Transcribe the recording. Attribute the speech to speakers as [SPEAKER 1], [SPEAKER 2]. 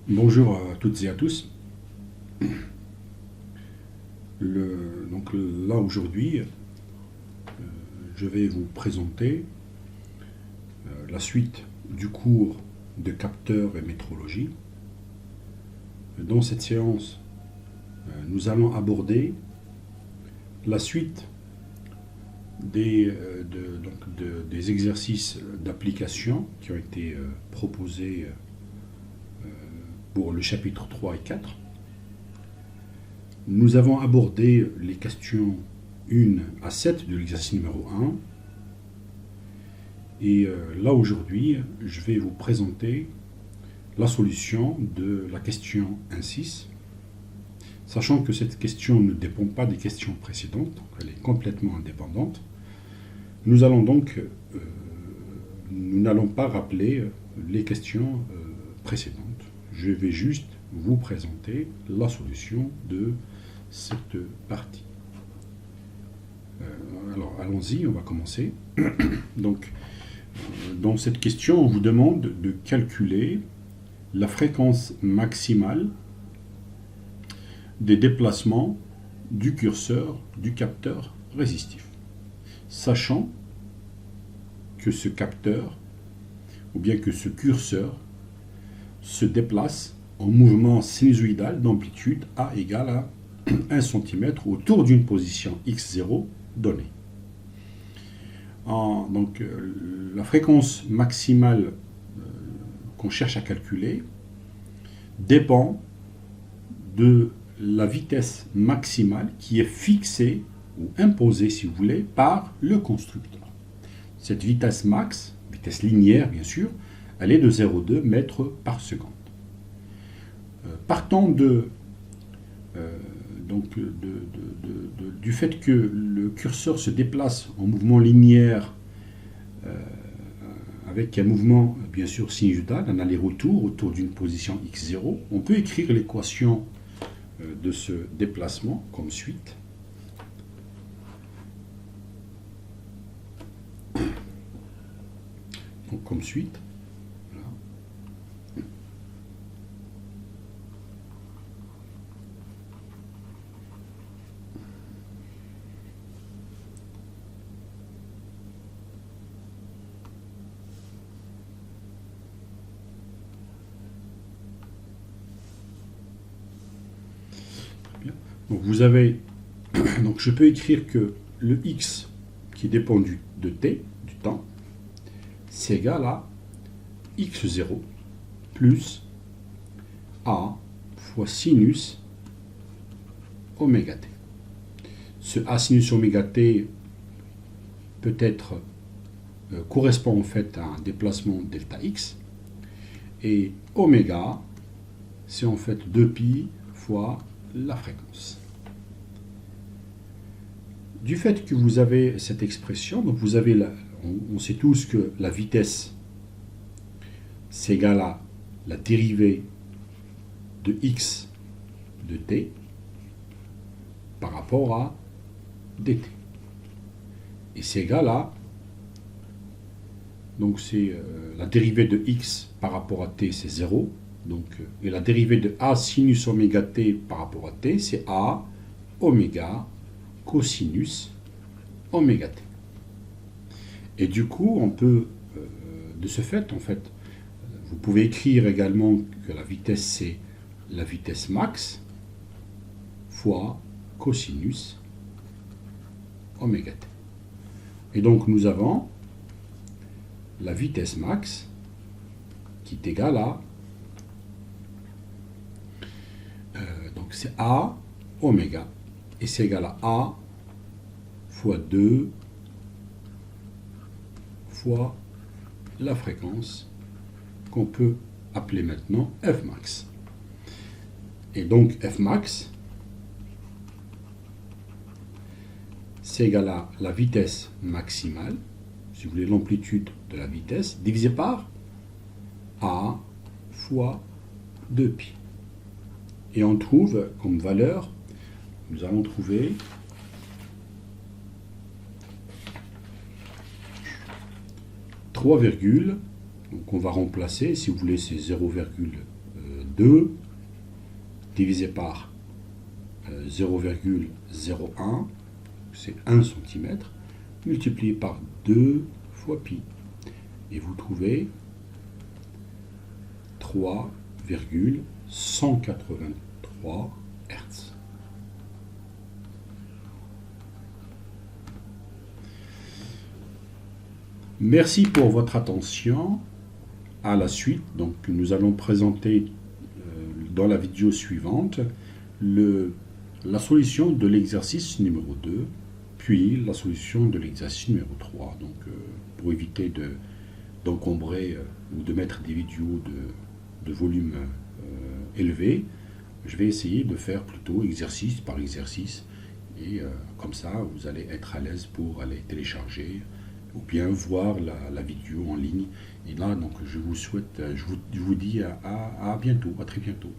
[SPEAKER 1] Bonjour à toutes et à tous. Là aujourd'hui, je vais vous présenter la suite du cours de capteurs et métrologie. Dans cette séance, nous allons aborder la suite des exercices d'application qui ont été proposés pour le chapitre 3 et 4. Nous avons abordé les questions 1 à 7 de l'exercice numéro 1. Et là aujourd'hui, je vais vous présenter la solution de la question 1.6, sachant que cette question ne dépend pas des questions précédentes, donc elle est complètement indépendante. Nous n'allons pas rappeler les questions précédentes. Je vais juste vous présenter la solution de cette partie. Alors allons-y, on va commencer. Donc, dans cette question, on vous demande de calculer la fréquence maximale des déplacements du curseur du capteur résistif, sachant que ce capteur, ou bien que ce curseur, se déplace en mouvement sinusoïdal d'amplitude A égale à 1 cm autour d'une position x0 donnée. La fréquence maximale qu'on cherche à calculer dépend de la vitesse maximale qui est fixée ou imposée, si vous voulez, par le constructeur. Cette vitesse max, vitesse linéaire bien sûr, elle est de 0,2 mètres par seconde. Partant du fait que le curseur se déplace en mouvement linéaire avec un mouvement bien sûr sinusoïdal, un aller-retour autour d'une position x0, on peut écrire l'équation de ce déplacement comme suite. Donc comme suite. Donc je peux écrire que le x qui dépend de t, du temps, c'est égal à x0 plus a fois sinus oméga t. Ce a sinus oméga t correspond en fait à un déplacement delta x, et oméga c'est en fait 2pi fois la fréquence. Du fait que vous avez cette expression, donc on sait tous que la vitesse c'est égal à la dérivée de x de t par rapport à dt. Et c'est égal à, donc c'est la dérivée de x par rapport à t, c'est 0. Donc, et la dérivée de a sinus oméga t par rapport à t, c'est a oméga cosinus oméga t. Et du coup, on peut, de ce fait, en fait, vous pouvez écrire également que la vitesse, c'est la vitesse max fois cosinus oméga t. Et donc, nous avons la vitesse max qui est égale à, donc c'est a oméga, et c'est égal à a fois 2 fois la fréquence qu'on peut appeler maintenant f max. Et donc f max c'est égal à la vitesse maximale, si vous voulez l'amplitude de la vitesse, divisé par a fois 2pi. Et on trouve comme valeur, nous allons trouver 3, donc on va remplacer, si vous voulez c'est 0,2 2 divisé par 0,01, c'est 1 cm, multiplié par 2 fois pi. Et vous trouvez 3,183 Hz. Merci pour votre attention. À la suite, donc, nous allons présenter dans la vidéo suivante la solution de l'exercice numéro 2, puis la solution de l'exercice numéro 3. Donc, pour éviter d'encombrer ou de mettre des vidéos de volume élevé, je vais essayer de faire plutôt exercice par exercice. Et comme ça, vous allez être à l'aise pour aller télécharger ou bien voir la vidéo en ligne. Et là, donc, je vous souhaite, je vous dis à bientôt, à très bientôt.